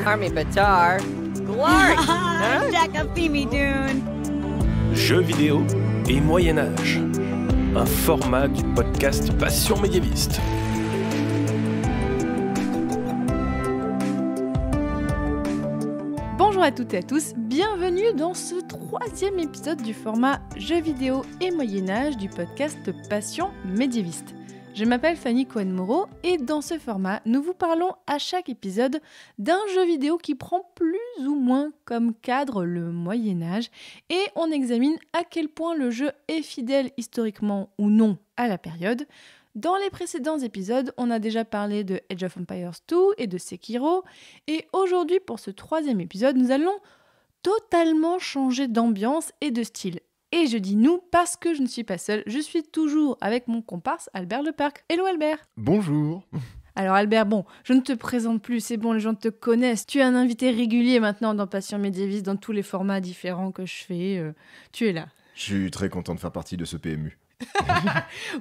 Army Batar. Glory! Huh? Jackafimi-dune. Jeux vidéo et Moyen-Âge. Un format du podcast Passion médiéviste. Bonjour à toutes et à tous, bienvenue dans ce 3e épisode du format Jeux vidéo et Moyen-Âge du podcast Passion médiéviste. Je m'appelle Fanny Cohen-Moreau et dans ce format, nous vous parlons à chaque épisode d'un jeu vidéo qui prend plus ou moins comme cadre le Moyen-Âge et on examine à quel point le jeu est fidèle historiquement ou non à la période. Dans les précédents épisodes, on a déjà parlé de Age of Empires 2 et de Sekiro et aujourd'hui pour ce 3e épisode, nous allons totalement changer d'ambiance et de style. Et je dis nous parce que je ne suis pas seule, je suis toujours avec mon comparse Albert Leparc. Hello Albert. Bonjour. Alors Albert, bon, je ne te présente plus, c'est bon, les gens te connaissent. Tu es un invité régulier maintenant dans Passion médiéviste, dans tous les formats différents que je fais. Tu es là. Je suis très content de faire partie de ce PMU.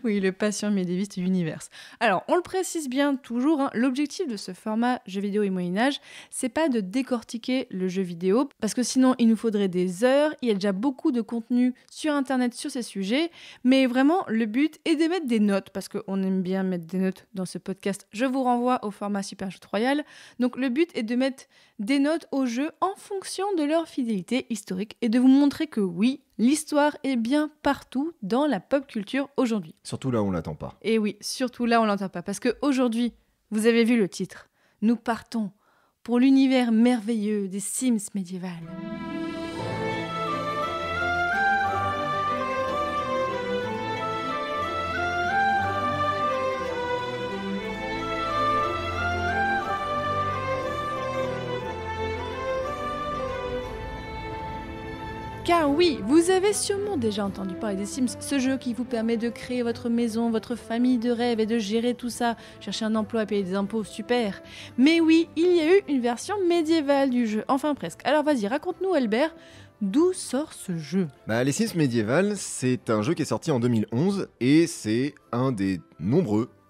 Oui, le Passion médiéviste Universe. Alors, on le précise bien toujours, hein, l'objectif de ce format jeux vidéo et Moyen-Âge, c'est pas de décortiquer le jeu vidéo, parce que sinon il nous faudrait des heures, il y a déjà beaucoup de contenu sur internet sur ces sujets, mais vraiment le but est de mettre des notes, parce qu'on aime bien mettre des notes dans ce podcast. Je vous renvoie au format Super Jeu Royal. Donc le but est de mettre des notes aux jeux en fonction de leur fidélité historique et de vous montrer que oui, l'histoire est bien partout dans la pop culture aujourd'hui. Surtout là où on l'attend pas. Et oui, surtout là on l'entend pas. Parce qu'aujourd'hui, vous avez vu le titre, nous partons pour l'univers merveilleux des Sims médiévales. Car oui, vous avez sûrement déjà entendu parler des Sims, ce jeu qui vous permet de créer votre maison, votre famille de rêve et de gérer tout ça, chercher un emploi, payer des impôts, super. Mais oui, il y a eu une version médiévale du jeu, enfin presque. Alors vas-y, raconte-nous Albert, d'où sort ce jeu ? Les Sims Medieval, c'est un jeu qui est sorti en 2011 et c'est un des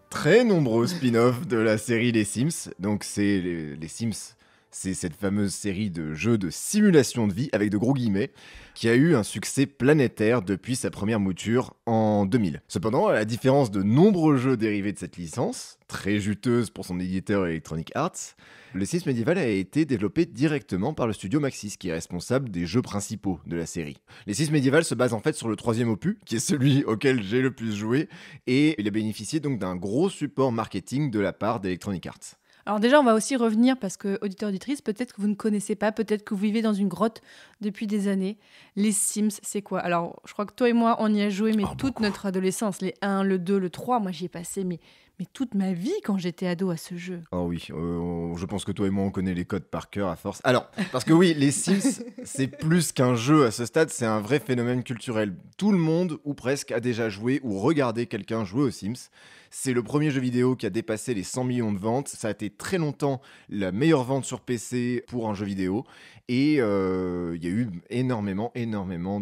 très nombreux spin-offs de la série Les Sims. Donc c'est les Sims. C'est cette fameuse série de jeux de simulation de vie, avec de gros guillemets, qui a eu un succès planétaire depuis sa première mouture en 2000. Cependant, à la différence de nombreux jeux dérivés de cette licence, très juteuse pour son éditeur Electronic Arts, le Sims Medieval a été développé directement par le studio Maxis, qui est responsable des jeux principaux de la série. Les Sims Medieval se basent en fait sur le 3e opus, qui est celui auquel j'ai le plus joué, et il a bénéficié donc d'un gros support marketing de la part d'Electronic Arts. Alors déjà, on va aussi revenir parce que, auditeurs, auditrices, peut-être que vous ne connaissez pas, peut-être que vous vivez dans une grotte depuis des années. Les Sims, c'est quoi ? Alors, je crois que toi et moi, on y a joué, mais toute notre adolescence, les 1, le 2, le 3, moi j'y ai passé, mais toute ma vie quand j'étais ado à ce jeu. Oh oui, je pense que toi et moi, on connaît les codes par cœur à force. Alors, parce que oui, les Sims, c'est plus qu'un jeu à ce stade, c'est un vrai phénomène culturel. Tout le monde, ou presque, a déjà joué ou regardé quelqu'un jouer aux Sims. C'est le premier jeu vidéo qui a dépassé les 100 millions de ventes. Ça a été très longtemps la meilleure vente sur PC pour un jeu vidéo. Et il y a eu énormément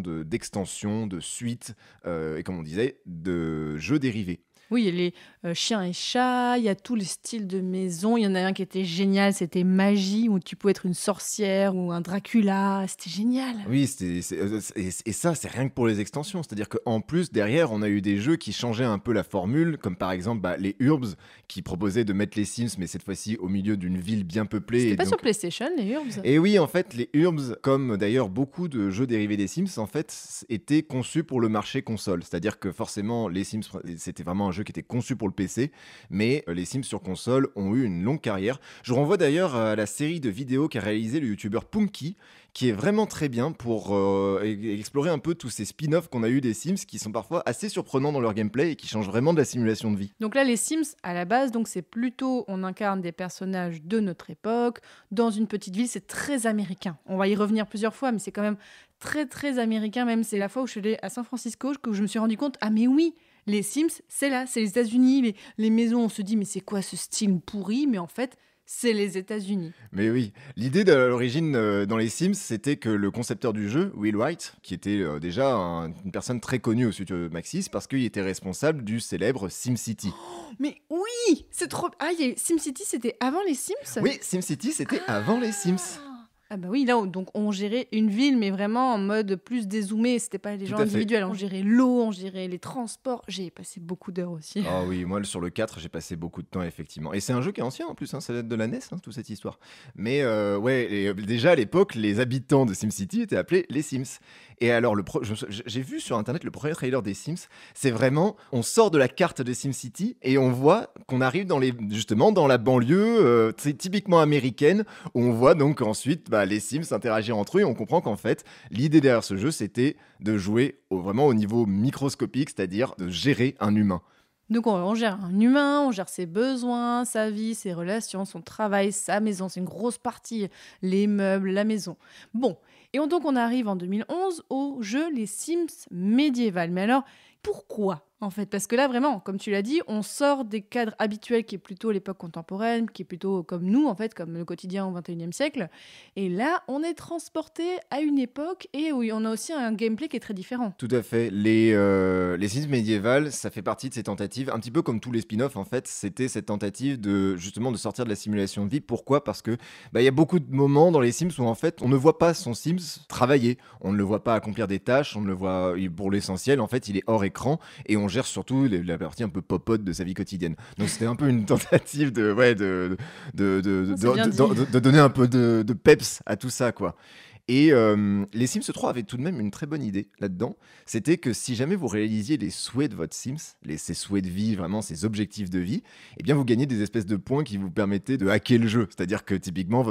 d'extensions, de suites, et comme on disait, de jeux dérivés. Oui, il y a les chiens et chats, il y a tous les styles de maison. Il y en a un qui était génial, c'était Magie, où tu pouvais être une sorcière ou un Dracula. C'était génial. Oui, et ça, c'est rien que pour les extensions. C'est-à-dire qu'en plus, derrière, on a eu des jeux qui changeaient un peu la formule, comme par exemple les Urbs, qui proposaient de mettre les Sims, mais cette fois-ci au milieu d'une ville bien peuplée. C'était pas sur PlayStation, les Urbs ? Et oui, en fait, les Urbs, comme d'ailleurs beaucoup de jeux dérivés des Sims, en fait, étaient conçus pour le marché console. C'est-à-dire que forcément, les Sims, c'était vraiment un jeu qui était conçu pour le PC, mais les Sims sur console ont eu une longue carrière. Je renvoie d'ailleurs à la série de vidéos qu'a réalisé le youtubeur Punky, qui est vraiment très bien pour explorer un peu tous ces spin-offs qu'on a eu des Sims, qui sont parfois assez surprenants dans leur gameplay et qui changent vraiment de la simulation de vie. Donc là, les Sims, à la base, donc c'est plutôt, on incarne des personnages de notre époque, dans une petite ville, c'est très américain. On va y revenir plusieurs fois, mais c'est quand même très très américain, même c'est la fois où je suis allée à San Francisco que je me suis rendu compte, ah mais oui, les Sims, c'est là, c'est les États-Unis, les maisons, on se dit mais c'est quoi ce style pourri, mais en fait, c'est les États-Unis. Mais oui, l'idée de l'origine dans les Sims, c'était que le concepteur du jeu, Will Wright, qui était déjà une personne très connue au studio Maxis, parce qu'il était responsable du célèbre SimCity. Mais oui, c'est trop... Ah, SimCity, c'était avant les Sims? Oui, SimCity, c'était avant les Sims. Ah bah oui, là, donc on gérait une ville, mais vraiment en mode plus dézoomé. C'était pas les gens individuels. On gérait l'eau, on gérait les transports. J'ai passé beaucoup d'heures aussi. Ah oui, moi sur le 4, j'ai passé beaucoup de temps, effectivement. Et c'est un jeu qui est ancien en plus, hein, ça date de la NES, toute cette histoire. Mais déjà à l'époque, les habitants de SimCity étaient appelés les Sims. Et alors, j'ai vu sur internet le premier trailer des Sims, c'est vraiment, on sort de la carte de SimCity et on voit qu'on arrive justement dans la banlieue typiquement américaine, où on voit donc ensuite les Sims interagir entre eux et on comprend qu'en fait, l'idée derrière ce jeu, c'était de jouer vraiment au niveau microscopique, c'est-à-dire de gérer un humain. Donc on gère un humain, on gère ses besoins, sa vie, ses relations, son travail, sa maison. C'est une grosse partie, les meubles, la maison. Bon, donc on arrive en 2011 au jeu Les Sims médiéval. Mais alors, pourquoi en fait? Parce que là, vraiment, comme tu l'as dit, on sort des cadres habituels qui est plutôt l'époque contemporaine, qui est plutôt comme nous, en fait, comme le quotidien au XXIe siècle. Et là, on est transporté à une époque et où on a aussi un gameplay qui est très différent. Tout à fait. Les Sims médiéval, ça fait partie de ces tentatives, un petit peu comme tous les spin-offs, en fait, c'était cette tentative de sortir de la simulation de vie. Pourquoi ? Parce que y a beaucoup de moments dans les Sims où, en fait, on ne voit pas son Sims travailler. On ne le voit pas accomplir des tâches, on ne le voit, pour l'essentiel, en fait, il est hors écran et on gère surtout la partie un peu popote de sa vie quotidienne. Donc c'était un peu une tentative de donner un peu de peps à tout ça, quoi. Et les Sims 3 avaient tout de même une très bonne idée là-dedans. C'était que si jamais vous réalisiez les souhaits de votre Sims, ces souhaits de vie, vraiment ces objectifs de vie, eh bien vous gagnez des espèces de points qui vous permettaient de hacker le jeu. C'est-à-dire que typiquement,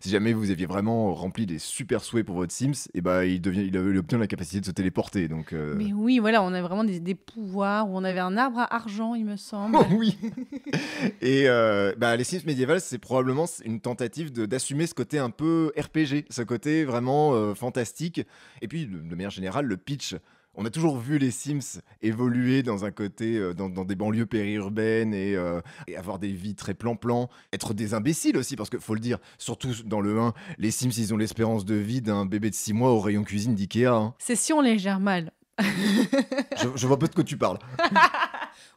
si jamais vous aviez vraiment rempli des super souhaits pour votre Sims, il obtient la capacité de se téléporter. Donc, Mais oui, voilà, on a vraiment des pouvoirs, où on avait un arbre à argent, il me semble. Oh, oui. Et les Sims médiéval, c'est probablement une tentative d'assumer ce côté un peu RPG, ce côté vraiment fantastique. Et puis, de manière générale, le pitch. On a toujours vu les Sims évoluer dans un côté, dans des banlieues périurbaines et avoir des vies très plan-plan, être des imbéciles aussi, parce qu'il faut le dire, surtout dans le 1, les Sims, ils ont l'espérance de vie d'un bébé de 6 mois au rayon cuisine d'Ikea. Hein. C'est si on les gère mal. je vois pas de quoi tu parles.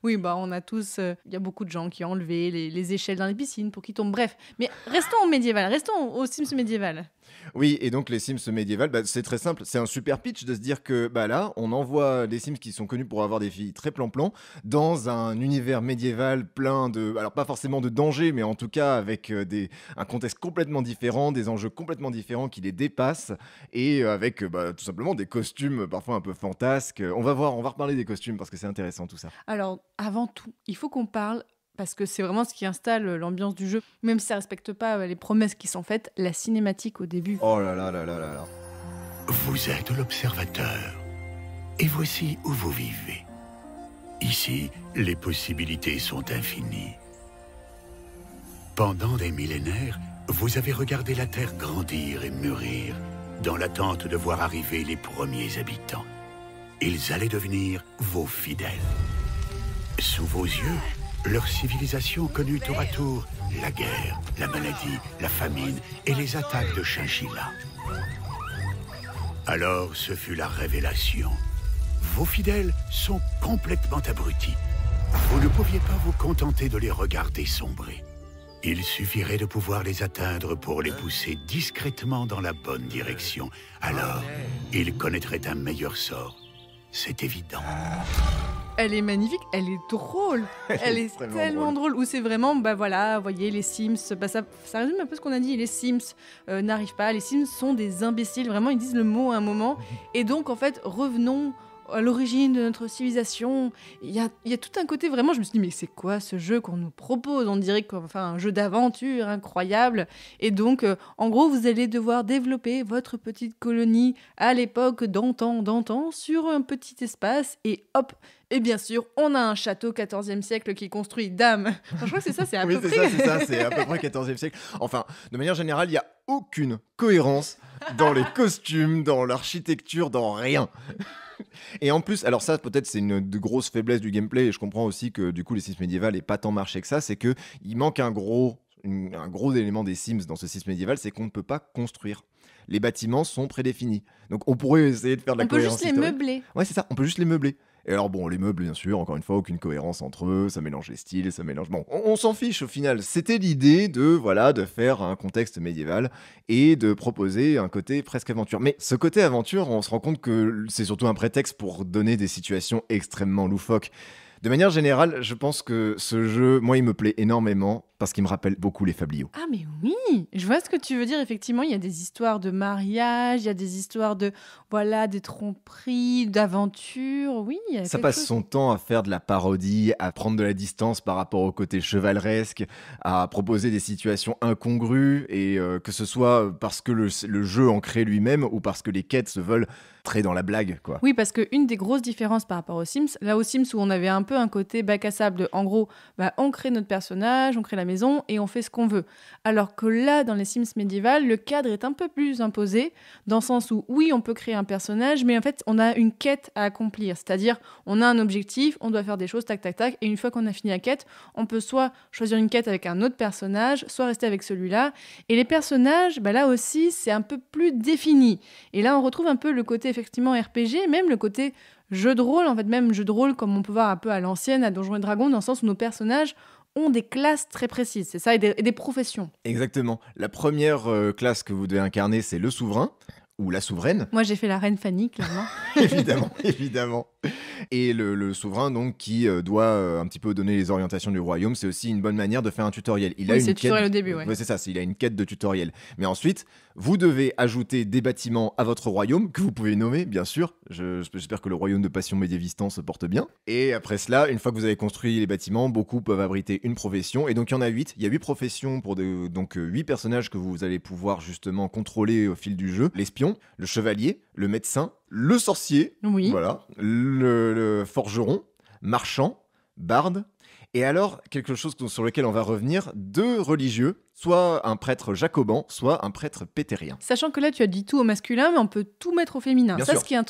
Oui, on a tous... Il y a beaucoup de gens qui ont enlevé les échelles dans les piscines pour qu'ils tombent. Bref, mais restons au médiéval, restons au Sims médiéval. Oui, et donc les Sims médiéval, c'est très simple. C'est un super pitch de se dire que là, on envoie des Sims qui sont connus pour avoir des filles très plan-plan dans un univers médiéval plein de... Alors pas forcément de dangers, mais en tout cas avec un contexte complètement différent, des enjeux complètement différents qui les dépassent et avec tout simplement des costumes parfois un peu fantasques. On va reparler des costumes parce que c'est intéressant tout ça. Alors, avant tout, il faut qu'on parle... parce que c'est vraiment ce qui installe l'ambiance du jeu, même si ça ne respecte pas les promesses qui sont faites, la cinématique au début. Oh là là là là là là. Vous êtes l'observateur, et voici où vous vivez. Ici, les possibilités sont infinies. Pendant des millénaires, vous avez regardé la Terre grandir et mûrir, dans l'attente de voir arriver les premiers habitants. Ils allaient devenir vos fidèles. Sous vos yeux, leur civilisation connut tour à tour la guerre, la maladie, la famine et les attaques de chinchillas. Alors ce fut la révélation. Vos fidèles sont complètement abrutis. Vous ne pouviez pas vous contenter de les regarder sombrer. Il suffirait de pouvoir les atteindre pour les pousser discrètement dans la bonne direction. Alors, ils connaîtraient un meilleur sort. C'est évident. Elle est magnifique, elle est drôle. Elle est tellement drôle. Où c'est vraiment, vous voyez, les Sims, ça résume un peu ce qu'on a dit. Les Sims n'arrivent pas, les Sims sont des imbéciles. Vraiment, ils disent le mot à un moment. Et donc, en fait, revenons à l'origine de notre civilisation. Il y a tout un côté, vraiment, je me suis dit, mais c'est quoi ce jeu qu'on nous propose ? On dirait un jeu d'aventure incroyable. Et donc, en gros, vous allez devoir développer votre petite colonie à l'époque d'antan, sur un petit espace. Et hop, et bien sûr, on a un château 14e siècle qui est construit, dame. Enfin, je crois que c'est ça, c'est à peu près. C'est à peu près 14e siècle. Enfin, de manière générale, il n'y a aucune cohérence dans les costumes, dans l'architecture, dans rien. Et en plus, alors ça peut-être c'est une grosse faiblesse du gameplay, et je comprends aussi que du coup les Sims médiéval n'aient pas tant marché que ça, c'est qu'il manque un gros un gros élément des Sims dans ce Sims médiéval, c'est qu'on ne peut pas construire. Les bâtiments sont prédéfinis. Donc on pourrait essayer de faire de la On peut cohérence juste les historique. meubler. Ouais, c'est ça, on peut juste les meubler. Et alors bon, les meubles, bien sûr, encore une fois, aucune cohérence entre eux, ça mélange les styles, ça mélange... Bon, on s'en fiche au final. C'était l'idée de faire un contexte médiéval et de proposer un côté presque aventure. Mais ce côté aventure, on se rend compte que c'est surtout un prétexte pour donner des situations extrêmement loufoques. De manière générale, je pense que ce jeu, moi, il me plaît énormément parce qu'il me rappelle beaucoup les Fabliaux. Ah mais oui, je vois ce que tu veux dire. Effectivement, il y a des histoires de mariage, il y a des histoires de des tromperies, d'aventures. Oui, il y a Ça quelque passe chose. son temps à faire de la parodie, à prendre de la distance par rapport au côté chevaleresque, à proposer des situations incongrues, et que ce soit parce que le jeu en crée lui-même ou parce que les quêtes se veulent très dans la blague, quoi. Oui, parce qu'une des grosses différences par rapport aux Sims, là aux Sims où on avait un peu un côté bac à sable, en gros, on crée notre personnage, on crée la maison et on fait ce qu'on veut. Alors que là, dans les Sims médiévales, le cadre est un peu plus imposé, dans le sens où, oui, on peut créer un personnage, mais en fait, on a une quête à accomplir. C'est-à-dire, on a un objectif, on doit faire des choses, tac, tac, tac, et une fois qu'on a fini la quête, on peut soit choisir une quête avec un autre personnage, soit rester avec celui-là. Et les personnages, là aussi, c'est un peu plus défini. Et là, on retrouve un peu le côté, effectivement, RPG, même le côté jeu de rôle, en fait, même jeu de rôle comme on peut voir un peu à l'ancienne, à Donjons et Dragons, dans le sens où nos personnages ont des classes très précises, c'est ça, et des professions. Exactement. La première classe que vous devez incarner, c'est le souverain, ou la souveraine. Moi, j'ai fait la reine Fanny, clairement. Évidemment, évidemment. Et le souverain, donc, qui doit un petit peu donner les orientations du royaume, c'est aussi une bonne manière de faire un tutoriel. Il a Oui, une c'est quête... tutoriel au début, ouais. Ouais, c'est ça, il a une quête de tutoriel. Mais ensuite, vous devez ajouter des bâtiments à votre royaume, que vous pouvez nommer, bien sûr. J'espère que le royaume de Passion Médiévistan se porte bien. Et après cela, une fois que vous avez construit les bâtiments, beaucoup peuvent abriter une profession. Et donc, il y en a 8. Il y a 8 professions pour 8 personnages que vous allez pouvoir justement contrôler au fil du jeu. L'espion, le chevalier, le médecin, le sorcier, Oui. voilà, le forgeron, marchand, barde, et alors, quelque chose sur lequel on va revenir, 2 religieux, soit un prêtre jacobin, soit un prêtre pétérien. Sachant que là, tu as dit tout au masculin, mais on peut tout mettre au féminin. Bien Ça, sûr. c'est un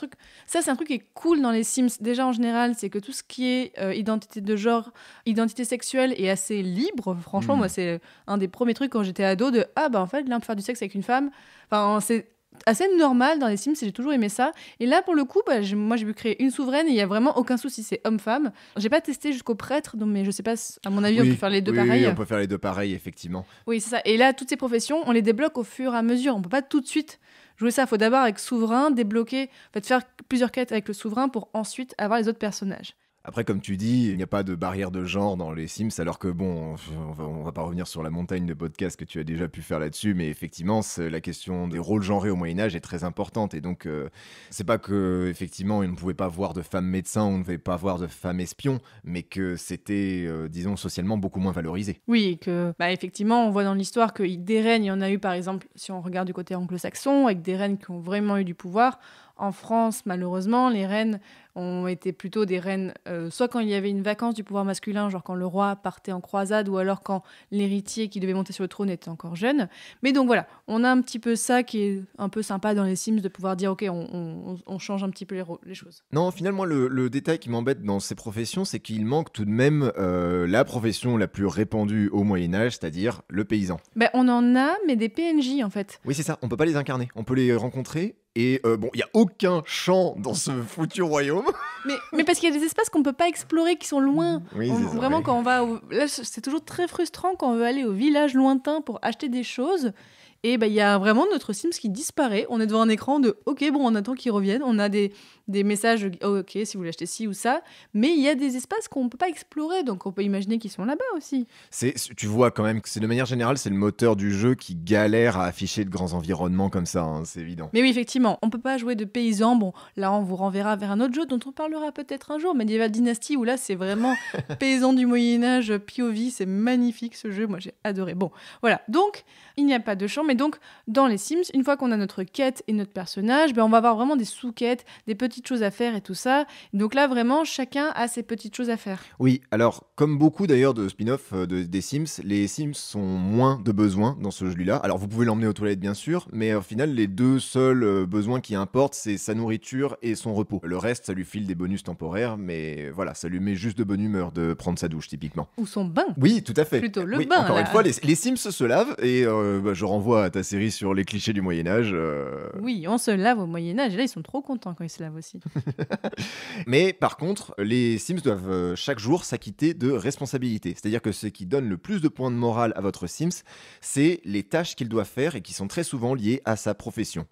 truc qui est cool dans les Sims. Déjà, en général, c'est que tout ce qui est identité de genre, identité sexuelle est assez libre. Franchement, moi, c'est un des premiers trucs quand j'étais ado de « Ah, en fait, l'un peut faire du sexe avec une femme. » Enfin, c'est assez normal dans les Sims, et j'ai toujours aimé ça. Et là, pour le coup, moi, j'ai pu créer une souveraine et il n'y a vraiment aucun souci, c'est homme-femme. J'ai pas testé jusqu'au prêtre, mais je sais pas, à mon avis, on peut faire les deux pareils. Oui, on peut faire les deux pareils, effectivement. Oui, c'est ça. Et là, toutes ces professions, on les débloque au fur et à mesure. On peut pas tout de suite jouer ça. Il faut d'abord, avec souverain, débloquer, faire plusieurs quêtes avec le souverain pour ensuite avoir les autres personnages. Après, comme tu dis, il n'y a pas de barrière de genre dans les Sims, alors que bon, on va pas revenir sur la montagne de podcasts que tu as déjà pu faire là-dessus, mais effectivement, la question des rôles genrés au Moyen-Âge est très importante, et donc c'est pas que effectivement, on ne pouvait pas voir de femmes médecins, on ne pouvait pas voir de femmes espions, mais que c'était, disons, socialement beaucoup moins valorisé. Oui, et que, effectivement, on voit dans l'histoire que des reines, il y en a eu, par exemple, si on regarde du côté anglo-saxon, avec des reines qui ont vraiment eu du pouvoir. En France, malheureusement, les reines ont été plutôt des reines, soit quand il y avait une vacance du pouvoir masculin, genre quand le roi partait en croisade, ou alors quand l'héritier qui devait monter sur le trône était encore jeune. Mais donc voilà, on a un petit peu ça qui est un peu sympa dans les Sims, de pouvoir dire, ok, on change un petit peu les choses. Non, finalement, le détail qui m'embête dans ces professions, c'est qu'il manque tout de même la profession la plus répandue au Moyen-Âge, c'est-à-dire le paysan. On en a, mais des PNJ, en fait. Oui, c'est ça, on peut pas les incarner, on peut les rencontrer. Et il n'y a aucun champ dans ce foutu royaume. Mais parce qu'il y a des espaces qu'on peut pas explorer, qui sont loin. Oui, c'est ça, vraiment, oui. quand on va... Là, c'est toujours très frustrant quand on veut aller au village lointain pour acheter des choses. Et il y a vraiment notre Sims qui disparaît. On est devant un écran de « Ok, bon, on attend qu'ils reviennent. » On a des messages « Ok, si vous voulez acheter ci ou ça. » Mais il y a des espaces qu'on ne peut pas explorer. Donc, on peut imaginer qu'ils sont là-bas aussi. Tu vois quand même que c'est de manière générale, c'est le moteur du jeu qui galère à afficher de grands environnements comme ça, hein, c'est évident. Mais oui, effectivement, on peut pas jouer de paysans. Bon, là, on vous renverra vers un autre jeu dont on parlera peut-être un jour, Medieval Dynasty, où là, c'est vraiment paysans du Moyen-Âge, POV. C'est magnifique, ce jeu. Moi, j'ai adoré. Bon, voilà. Donc, il n'y a pas de champ, mais donc dans les Sims, une fois qu'on a notre quête et notre personnage, on va avoir vraiment des sous-quêtes, des petites choses à faire et tout ça. Donc là, vraiment, chacun a ses petites choses à faire. Oui, alors comme beaucoup d'ailleurs de spin-off des Sims, les Sims sont moins de besoins dans ce jeu-là. Alors vous pouvez l'emmener aux toilettes bien sûr, mais au final les deux seuls besoins qui importent, c'est sa nourriture et son repos. Le reste, ça lui file des bonus temporaires, mais voilà, ça lui met juste de bonne humeur de prendre sa douche typiquement. Ou son bain. Oui, tout à fait. Plutôt le oui, bain. Encore là. une fois, les Sims se lavent et je renvoie à ta série sur les clichés du Moyen-Âge. Oui, on se lave au Moyen-Âge et là, ils sont trop contents quand ils se lavent aussi. Mais par contre, les Sims doivent chaque jour s'acquitter de responsabilités. C'est-à-dire que ce qui donne le plus de points de morale à votre Sims, c'est les tâches qu'il doit faire et qui sont très souvent liées à sa profession.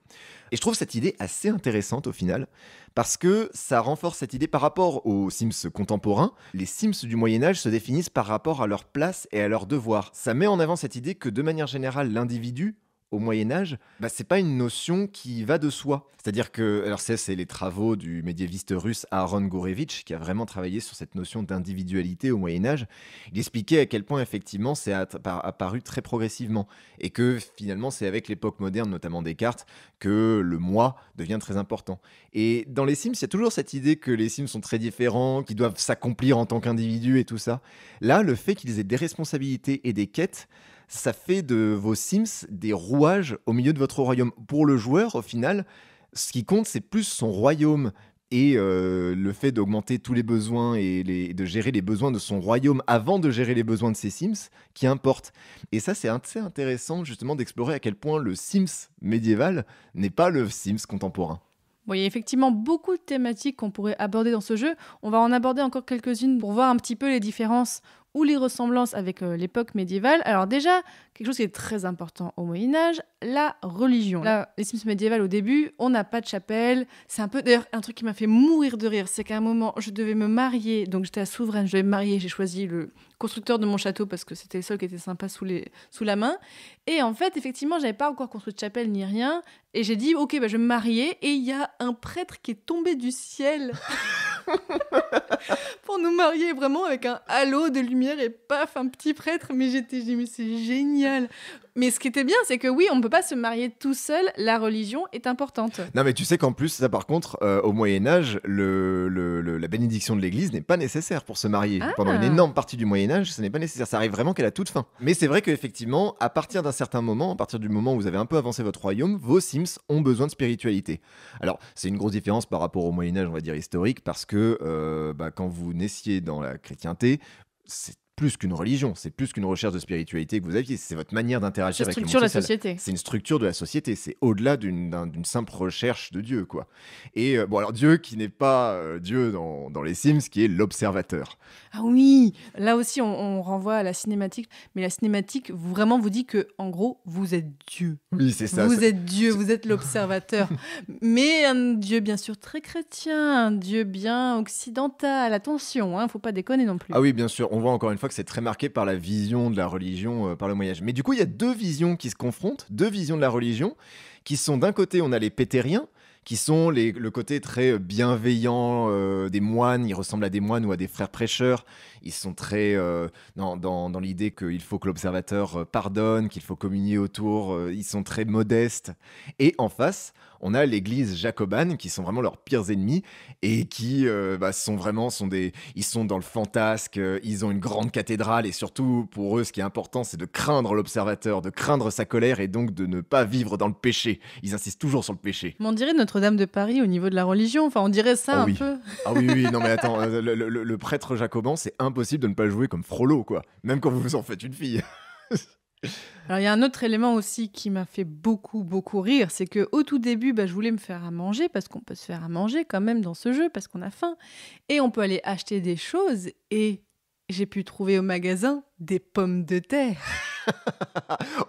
Et je trouve cette idée assez intéressante au final, parce que ça renforce cette idée par rapport aux Sims contemporains. Les Sims du Moyen-Âge se définissent par rapport à leur place et à leurs devoirs. Ça met en avant cette idée que de manière générale, l'individu, au Moyen-Âge, c'est pas une notion qui va de soi. C'est-à-dire que, alors c'est les travaux du médiéviste russe Aaron Gourevitch qui a vraiment travaillé sur cette notion d'individualité au Moyen-Âge. Il expliquait à quel point effectivement c'est apparu très progressivement et que finalement c'est avec l'époque moderne, notamment Descartes, que le moi devient très important. Et dans les Sims, il y a toujours cette idée que les Sims sont très différents, qu'ils doivent s'accomplir en tant qu'individus et tout ça. Là, le fait qu'ils aient des responsabilités et des quêtes, ça fait de vos Sims des rouages au milieu de votre royaume. Pour le joueur, au final, ce qui compte, c'est plus son royaume et le fait d'augmenter tous les besoins et de gérer les besoins de son royaume avant de gérer les besoins de ses Sims qui importe. Et ça, c'est assez intéressant justement d'explorer à quel point le Sims médiéval n'est pas le Sims contemporain. Bon, il y a effectivement beaucoup de thématiques qu'on pourrait aborder dans ce jeu. On va en aborder encore quelques-unes pour voir un petit peu les différences ou les ressemblances avec l'époque médiévale. Alors déjà, quelque chose qui est très important au Moyen-Âge, la religion. Là, les Sims médiévales au début, on n'a pas de chapelle. C'est un peu, d'ailleurs, un truc qui m'a fait mourir de rire. C'est qu'à un moment, je devais me marier, donc j'étais la souveraine, je devais me marier, j'ai choisi le constructeur de mon château parce que c'était le seul qui était sympa sous la main. Et en fait, effectivement, j'avais pas encore construit de chapelle ni rien. Et j'ai dit, ok, je vais me marier. Et il y a un prêtre qui est tombé du ciel pour nous marier, vraiment avec un halo de lumière et paf, un petit prêtre. Mais j'ai dit, mais c'est génial. Mais ce qui était bien, c'est que oui, on ne peut pas se marier tout seul, la religion est importante. Non, mais tu sais qu'en plus, ça par contre, au Moyen-Âge, la bénédiction de l'Église n'est pas nécessaire pour se marier. Ah. Pendant une énorme partie du Moyen-Âge, ce n'est pas nécessaire. Ça arrive vraiment qu'à la toute fin. Mais c'est vrai qu'effectivement, à partir d'un certain moment, à partir du moment où vous avez un peu avancé votre royaume, vos Sims ont besoin de spiritualité. Alors, c'est une grosse différence par rapport au Moyen-Âge, on va dire historique, parce que quand vous naissiez dans la chrétienté, c'est plus qu'une religion, c'est plus qu'une recherche de spiritualité que vous aviez, c'est votre manière d'interagir avec le monde social. C'est une structure de la société. C'est une structure de la société, c'est au-delà d'une simple recherche de Dieu, quoi. Et alors Dieu qui n'est pas Dieu dans les Sims, qui est l'observateur. Ah oui, là aussi on renvoie à la cinématique, mais la cinématique vraiment vous dit que en gros vous êtes Dieu. Oui, c'est ça. Vous êtes Dieu, vous êtes l'observateur. Mais un Dieu bien sûr très chrétien, un Dieu bien occidental, attention, faut pas déconner non plus. Ah oui, bien sûr, on voit encore une fois que c'est très marqué par la vision de la religion par le Moyen-Âge. Mais du coup, il y a deux visions qui se confrontent, deux visions de la religion, qui sont d'un côté, on a les pétériens, qui sont le côté très bienveillant des moines. Ils ressemblent à des moines ou à des frères prêcheurs. Ils sont très dans l'idée qu'il faut que l'observateur pardonne, qu'il faut communier autour. Ils sont très modestes. Et en face, on a l'église jacobane, qui sont vraiment leurs pires ennemis et qui ils sont dans le fantasque. Ils ont une grande cathédrale et surtout, pour eux, ce qui est important, c'est de craindre l'observateur, de craindre sa colère et donc de ne pas vivre dans le péché. Ils insistent toujours sur le péché. Mais on dirait Notre-Dame de Paris au niveau de la religion. Enfin, on dirait ça oui. peu. Ah oui, non mais attends, le prêtre jacoban, c'est impossible de ne pas jouer comme Frollo, quoi. Même quand vous en faites une fille. Alors il y a un autre élément aussi qui m'a fait beaucoup rire, c'est que au tout début, je voulais me faire à manger parce qu'on peut se faire à manger quand même dans ce jeu parce qu'on a faim et on peut aller acheter des choses et j'ai pu trouver au magasin des pommes de terre.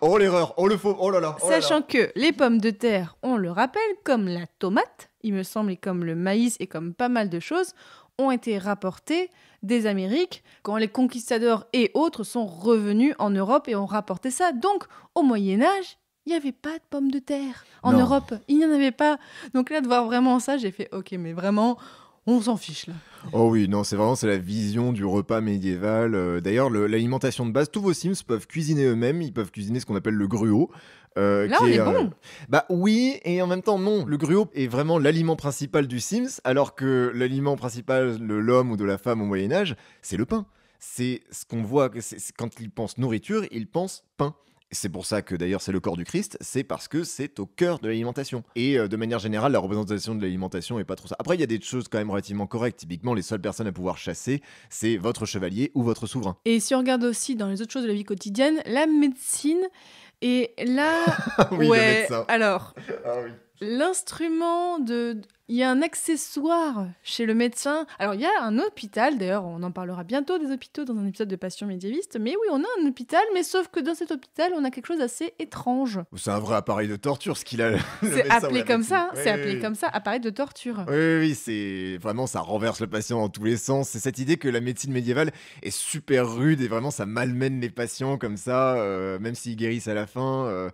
Oh l'erreur, oh le faux, oh là là. Oh là là. Sachant que les pommes de terre, on le rappelle, comme la tomate, il me semble, et comme le maïs et comme pas mal de choses, ont été rapportées des Amériques quand les conquistadors et autres sont revenus en Europe et ont rapporté ça. Donc, au Moyen-Âge, il n'y avait pas de pommes de terre. En Europe, il n'y en avait pas. Donc là, de voir vraiment ça, j'ai fait « Ok, mais vraiment, on s'en fiche là ». Oh oui, non, c'est la vision du repas médiéval. D'ailleurs, l'alimentation de base, tous vos Sims peuvent cuisiner eux-mêmes. Ils peuvent cuisiner ce qu'on appelle le gruau. Là, on est bon. Bah oui, et en même temps, non. Le gruau est vraiment l'aliment principal du Sims, alors que l'aliment principal de l'homme ou de la femme au Moyen-Âge, c'est le pain. C'est ce qu'on voit, quand ils pensent nourriture, ils pensent pain. C'est pour ça que d'ailleurs c'est le corps du Christ, c'est parce que c'est au cœur de l'alimentation. Et de manière générale, la représentation de l'alimentation est pas trop ça. Après, il y a des choses quand même relativement correctes. Typiquement, les seules personnes à pouvoir chasser, c'est votre chevalier ou votre souverain. Et si on regarde aussi dans les autres choses de la vie quotidienne, la médecine, et là... Oui, le médecin. Alors, Ah oui. l'instrument de... Il y a un accessoire chez le médecin. Alors, il y a un hôpital, d'ailleurs, on en parlera bientôt des hôpitaux dans un épisode de Passion médiéviste. Mais oui, on a un hôpital, mais sauf que dans cet hôpital, on a quelque chose d'assez étrange. C'est un vrai appareil de torture, ce qu'il a. C'est appelé comme ça, c'est appelé comme ça, appareil de torture. Oui, c'est vraiment, ça renverse le patient dans tous les sens. C'est cette idée que la médecine médiévale est super rude et vraiment ça malmène les patients comme ça, même s'ils guérissent à la fin.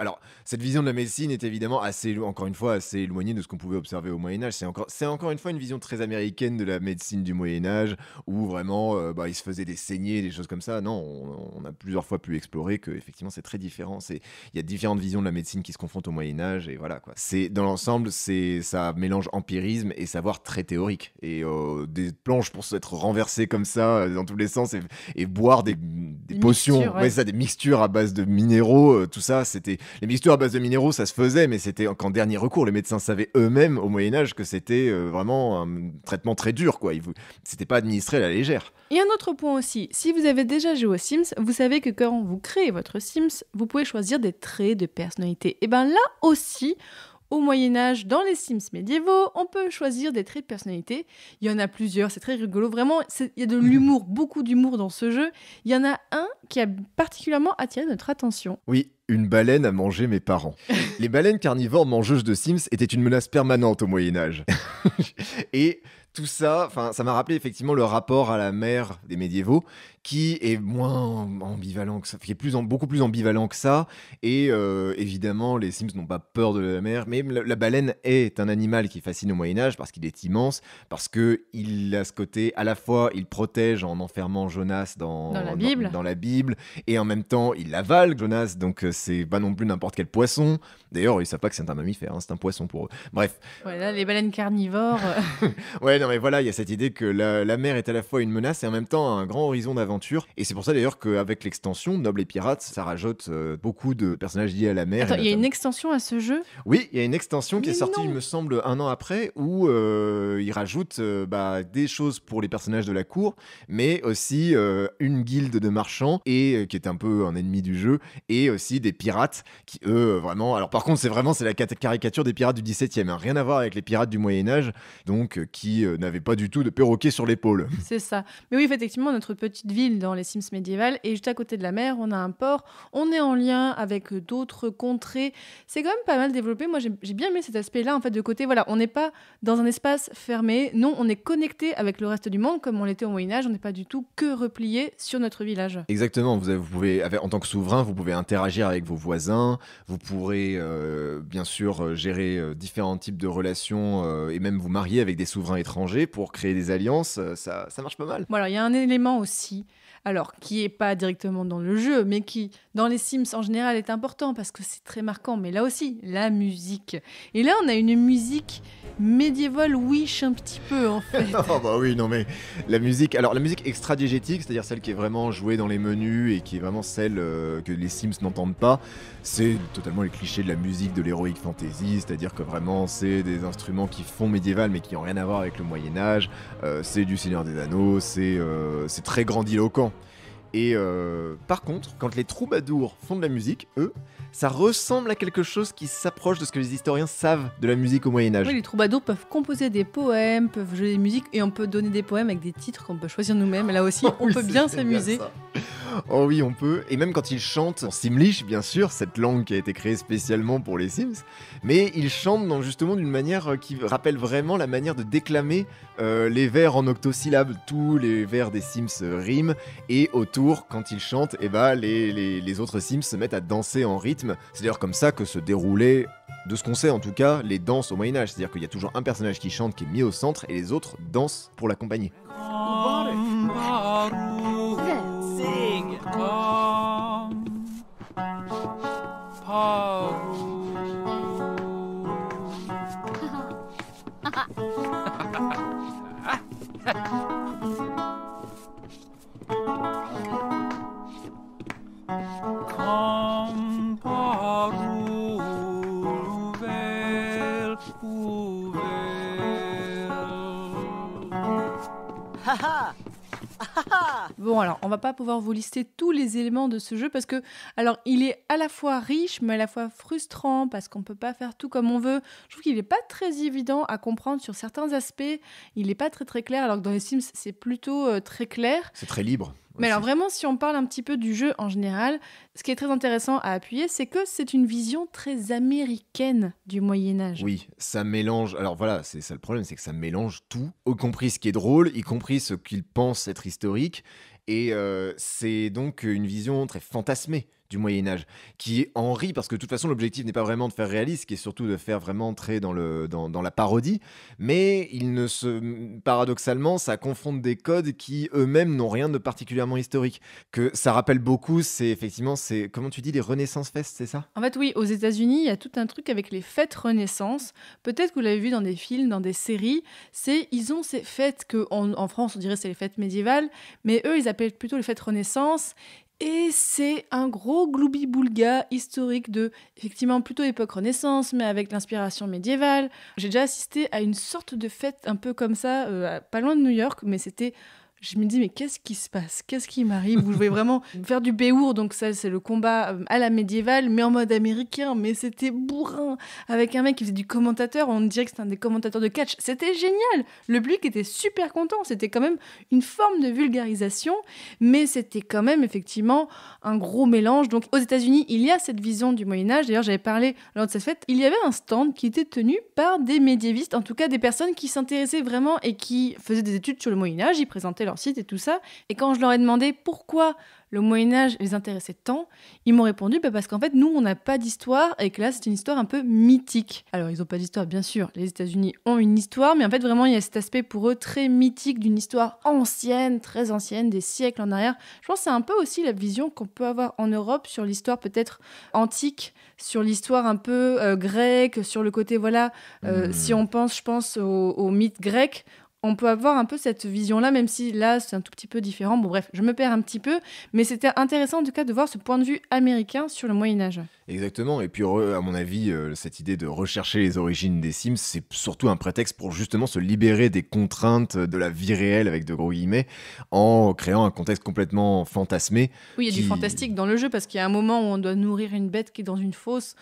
Alors, cette vision de la médecine est évidemment encore une fois, assez éloignée de ce qu'on pouvait observer au Moyen-Âge. C'est encore une fois une vision très américaine de la médecine du Moyen-Âge, où vraiment, ils se faisaient des saignées, des choses comme ça. Non, on a plusieurs fois pu explorer que effectivement c'est très différent. Il y a différentes visions de la médecine qui se confrontent au Moyen-Âge, et voilà quoi. Dans l'ensemble, ça mélange empirisme et savoir très théorique. Et des planches pour s'être renversées comme ça, dans tous les sens, et boire des potions, mixtures, ouais. Des mixtures à base de minéraux, tout ça, c'était... Les mixtures à base de minéraux, ça se faisait, mais c'était qu'en dernier recours. Les médecins savaient eux-mêmes au Moyen-Âge que c'était vraiment un traitement très dur, quoi. C'était pas administré à la légère. Et un autre point aussi, si vous avez déjà joué aux Sims, vous savez que quand vous créez votre Sims, vous pouvez choisir des traits de personnalité. Et bien là aussi, au Moyen-Âge, dans les Sims médiévaux, on peut choisir des traits de personnalité. Il y en a plusieurs, c'est très rigolo. Vraiment, il y a de l'humour, beaucoup d'humour dans ce jeu. Il y en a un qui a particulièrement attiré notre attention. Oui, une baleine a mangé mes parents. Les baleines carnivores mangeuses de Sims étaient une menace permanente au Moyen-Âge. Et tout ça, ça m'a rappelé effectivement le rapport à la mer des médiévaux, qui est moins ambivalent que ça, qui est beaucoup plus ambivalent que ça. Et évidemment, les Sims n'ont pas peur de la mer, mais la baleine est un animal qui fascine au Moyen-Âge parce qu'il est immense, parce qu'il a ce côté, à la fois, il protège en enfermant Jonas dans la Bible, et en même temps, il avale Jonas, donc c'est pas non plus n'importe quel poisson. D'ailleurs, ils savent pas que c'est un mammifère, c'est un poisson pour eux. Bref. Voilà, les baleines carnivores. Ouais, non, mais voilà, il y a cette idée que la mer est à la fois une menace et en même temps un grand horizon d'aventure. Et c'est pour ça d'ailleurs qu'avec l'extension Nobles et Pirates, ça rajoute beaucoup de personnages liés à la mer. Attends, il y a une extension à ce jeu ? Oui, il y a une extension qui est sortie, il me semble, 1 an après, où il rajoute des choses pour les personnages de la cour, mais aussi une guilde de marchands, et qui est un peu un ennemi du jeu, et aussi des pirates qui, eux, vraiment... Alors par contre, c'est la caricature des pirates du 17e, hein, rien à voir avec les pirates du Moyen-Âge, donc qui n'avaient pas du tout de perroquet sur l'épaule. C'est ça. Mais oui, effectivement, notre petite ville dans les Sims médiévales, et juste à côté de la mer, on a un port, on est en lien avec d'autres contrées. C'est quand même pas mal développé. Moi, j'ai bien aimé cet aspect-là, en fait, de côté. Voilà, on n'est pas dans un espace fermé. Non, on est connecté avec le reste du monde, comme on l'était au Moyen-Âge. On n'est pas du tout que replié sur notre village. Exactement. Vous pouvez, en tant que souverain, vous pouvez interagir avec vos voisins. Vous pourrez, bien sûr, gérer différents types de relations et même vous marier avec des souverains étrangers pour créer des alliances. Ça marche pas mal. Voilà, il y a un élément aussi, alors qui n'est pas directement dans le jeu, mais qui, dans les Sims en général, est important parce que c'est très marquant. Mais là aussi, la musique. Et là, on a une musique médiévale Wish un petit peu, en fait. Oh bah oui, non mais la musique extra-diégétique, c'est-à-dire celle qui est vraiment jouée dans les menus et qui est vraiment celle que les Sims n'entendent pas, c'est totalement les clichés de la musique de l'heroic fantasy, c'est-à-dire que vraiment c'est des instruments qui font médiéval mais qui n'ont rien à voir avec le Moyen-Âge, c'est du Seigneur des Anneaux, c'est très grandiloquent. Et par contre, quand les troubadours font de la musique, eux, ça ressemble à quelque chose qui s'approche de ce que les historiens savent de la musique au Moyen-Âge. Oui, les troubadours peuvent composer des poèmes, peuvent jouer des musiques, et on peut donner des poèmes avec des titres qu'on peut choisir nous-mêmes. Là aussi, on peut bien s'amuser. Oh oui, on peut. Et même quand ils chantent en Simlish, bien sûr, cette langue qui a été créée spécialement pour les Sims, mais ils chantent justement d'une manière qui rappelle vraiment la manière de déclamer les vers en octosyllabes. Tous les vers des Sims riment, et autour, quand ils chantent, les autres Sims se mettent à danser en rythme. C'est d'ailleurs comme ça que se déroulaient, de ce qu'on sait en tout cas, les danses au Moyen-Âge. C'est-à-dire qu'il y a toujours un personnage qui chante, qui est mis au centre, et les autres dansent pour l'accompagner. Bon, alors, on va pas pouvoir vous lister tous les éléments de ce jeu parce que, alors, il est à la fois riche, mais à la fois frustrant parce qu'on peut pas faire tout comme on veut. Je trouve qu'il est pas très évident à comprendre sur certains aspects. Il est pas très très clair, alors que dans les Sims, c'est plutôt très clair. C'est très libre. Mais aussi. alors vraiment, si on parle un petit peu du jeu en général, ce qui est très intéressant à appuyer, c'est que c'est une vision très américaine du Moyen-Âge. Oui, ça mélange. Alors voilà, c'est ça le problème, c'est que ça mélange tout, y compris ce qui est drôle, y compris ce qu'ils pensent être historique. Et c'est donc une vision très fantasmée du Moyen-Âge, qui en rit, parce que de toute façon, l'objectif n'est pas vraiment de faire réaliste, qui est surtout de faire vraiment entrer dans la parodie, mais paradoxalement, ça confronte des codes qui eux-mêmes n'ont rien de particulièrement historique. Que ça rappelle beaucoup, c'est comment tu dis, les Renaissance Fest, c'est ça ? En fait, oui, aux États-Unis, il y a tout un truc avec les fêtes Renaissance. Peut-être que vous l'avez vu dans des films, dans des séries. Ils ont ces fêtes que en France, on dirait c'est les fêtes médiévales, mais eux, ils appellent plutôt les fêtes Renaissance. Et c'est un gros gloubi-boulga historique de, effectivement, plutôt époque Renaissance, mais avec l'inspiration médiévale. J'ai déjà assisté à une sorte de fête un peu comme ça, pas loin de New York, mais c'était... Je me dis, mais qu'est-ce qui se passe ? Qu'est-ce qui m'arrive ? Vous voulez vraiment faire du béour, donc ça, c'est le combat à la médiévale, mais en mode américain. Mais c'était bourrin, avec un mec qui faisait du commentateur. On dirait que c'était un des commentateurs de catch. C'était génial. Le public était super content. C'était quand même une forme de vulgarisation, mais c'était quand même effectivement un gros mélange. Donc aux États-Unis, il y a cette vision du Moyen-Âge. D'ailleurs, j'avais parlé lors de cette fête. Il y avait un stand qui était tenu par des médiévistes, en tout cas des personnes qui s'intéressaient vraiment et qui faisaient des études sur le Moyen-Âge. Ils présentaient leur site et tout ça. Et quand je leur ai demandé pourquoi le Moyen-Âge les intéressait tant, ils m'ont répondu parce qu'en fait, nous, on n'a pas d'histoire et que là, c'est une histoire un peu mythique. Alors, ils n'ont pas d'histoire, bien sûr. Les États-Unis ont une histoire, mais en fait, vraiment, il y a cet aspect pour eux très mythique d'une histoire ancienne, très ancienne, des siècles en arrière. Je pense que c'est un peu aussi la vision qu'on peut avoir en Europe sur l'histoire peut-être antique, sur l'histoire un peu grecque, sur le côté, voilà, si on pense, je pense, au mythe grec, on peut avoir un peu cette vision-là, même si là, c'est un tout petit peu différent. Bon, bref, je me perds un petit peu, mais c'était intéressant en tout cas de voir ce point de vue américain sur le Moyen-Âge. Exactement, et puis à mon avis, cette idée de rechercher les origines des Sims, c'est surtout un prétexte pour justement se libérer des contraintes de la vie réelle, avec de gros guillemets, en créant un contexte complètement fantasmé. Oui, il y a du fantastique dans le jeu, parce qu'il y a un moment où on doit nourrir une bête qui est dans une fosse.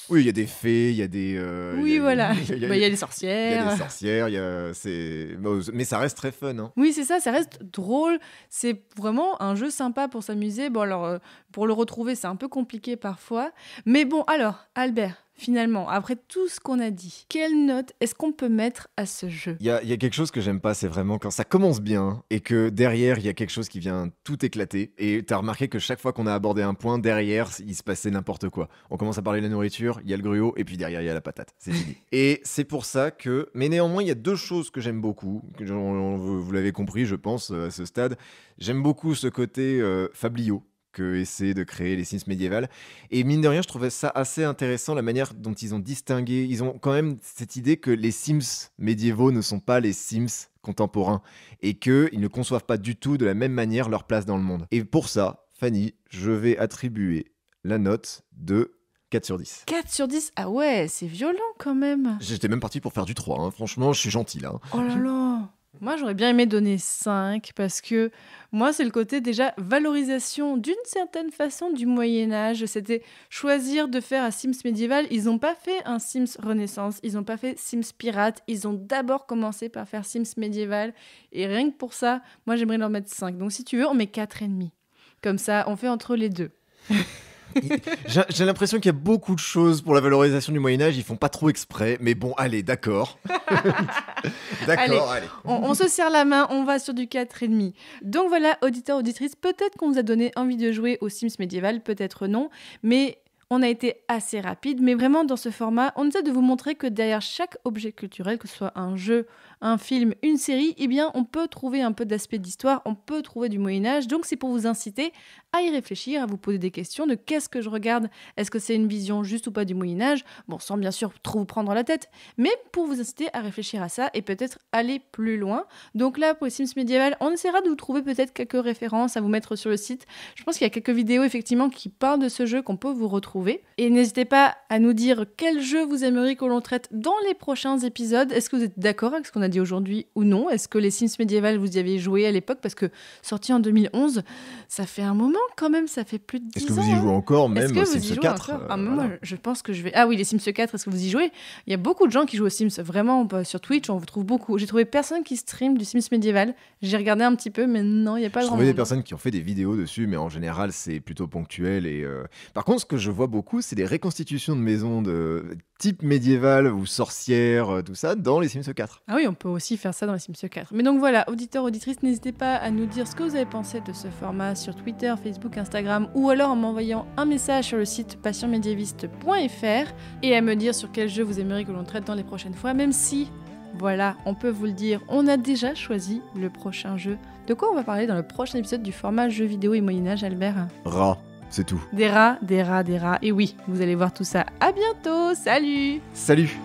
Oui, il y a des fées, il y a des... oui, voilà. Il y a des sorcières. Il y a des sorcières, mais ça reste très fun. Hein. Oui, c'est ça reste drôle. C'est vraiment un jeu sympa pour s'amuser. Bon, alors, pour le retrouver, c'est un peu compliqué parfois. Mais bon, alors, Albert, finalement, après tout ce qu'on a dit, quelle note est-ce qu'on peut mettre à ce jeu ? Il y a quelque chose que j'aime pas, c'est vraiment quand ça commence bien et que derrière, il y a quelque chose qui vient tout éclater. Et t'as remarqué que chaque fois qu'on a abordé un point, derrière, il se passait n'importe quoi. On commence à parler de la nourriture, il y a le gruau, et puis derrière, il y a la patate. C'est fini. Et c'est pour ça que... Mais néanmoins, il y a deux choses que j'aime beaucoup. Vous l'avez compris, je pense, à ce stade. J'aime beaucoup ce côté fabliau que essaient de créer les Sims médiévales. Et mine de rien, je trouvais ça assez intéressant, la manière dont ils ont distingué. Ils ont quand même cette idée que les Sims médiévaux ne sont pas les Sims contemporains et qu'ils ne conçoivent pas du tout de la même manière leur place dans le monde. Et pour ça, Fanny, je vais attribuer la note de 4 sur 10. 4 sur 10 ? Ah ouais, c'est violent quand même. J'étais même parti pour faire du 3, hein. Franchement, je suis gentil là. Oh là là. Moi, j'aurais bien aimé donner 5 parce que moi, c'est le côté déjà valorisation d'une certaine façon du Moyen-Âge. C'était choisir de faire un Sims médiéval. Ils n'ont pas fait un Sims Renaissance, ils n'ont pas fait Sims Pirate. Ils ont d'abord commencé par faire Sims médiéval. Et rien que pour ça, moi, j'aimerais leur mettre 5. Donc, si tu veux, on met 4,5. Comme ça, on fait entre les deux. J'ai l'impression qu'il y a beaucoup de choses pour la valorisation du Moyen-Âge, ils font pas trop exprès, mais bon, allez, d'accord. D'accord, allez. On se serre la main, on va sur du 4,5. Donc voilà, auditeurs, auditrices, peut-être qu'on vous a donné envie de jouer aux Sims médiéval, peut-être non, mais On a été assez rapide, mais vraiment dans ce format, on essaie de vous montrer que derrière chaque objet culturel, que ce soit un jeu, un film, une série, eh bien on peut trouver un peu d'aspect d'histoire, on peut trouver du Moyen-Âge, donc c'est pour vous inciter à y réfléchir, à vous poser des questions de qu'est-ce que je regarde, est-ce que c'est une vision juste ou pas du Moyen-Âge, bon sans bien sûr trop vous prendre la tête, mais pour vous inciter à réfléchir à ça et peut-être aller plus loin. Donc là pour les Sims médiévales, on essaiera de vous trouver peut-être quelques références à vous mettre sur le site. Je pense qu'il y a quelques vidéos effectivement qui parlent de ce jeu qu'on peut vous retrouver. Et n'hésitez pas à nous dire quel jeu vous aimeriez que l'on traite dans les prochains épisodes. Est-ce que vous êtes d'accord avec ce qu'on a dit aujourd'hui ou non? Est-ce que les Sims médiévales vous y avez joué à l'époque? Parce que sorti en 2011, ça fait un moment quand même, ça fait plus de 10 ans. Est-ce que vous y jouez encore, même Est-ce que au vous y Sims jouez 4 encore moi, je pense que je vais... Ah oui, les Sims 4, est-ce que vous y jouez? Il y a beaucoup de gens qui jouent aux Sims, vraiment, sur Twitch, on vous trouve beaucoup. J'ai trouvé personne qui stream du Sims médiéval. J'ai regardé un petit peu, mais non, il n'y a pas Je grand trouvais des monde. personnes qui ont fait des vidéos dessus, mais en général, c'est plutôt ponctuel. Et par contre, ce que je vois beaucoup, c'est des reconstitutions de maisons de type médiéval ou sorcière, tout ça, dans les Sims 4. Ah oui, on peut aussi faire ça dans les Sims 4. Mais donc voilà, auditeurs, auditrices, n'hésitez pas à nous dire ce que vous avez pensé de ce format sur Twitter, Facebook, Instagram, ou alors en m'envoyant un message sur le site passionmédiéviste.fr et à me dire sur quel jeu vous aimeriez que l'on traite dans les prochaines fois, même si, voilà, on peut vous le dire, on a déjà choisi le prochain jeu. De quoi on va parler dans le prochain épisode du format jeux vidéo et Moyen-Âge, Albert? Rats, c'est tout. Des rats, des rats, des rats. Et oui, vous allez voir tout ça. À bientôt, salut! Salut!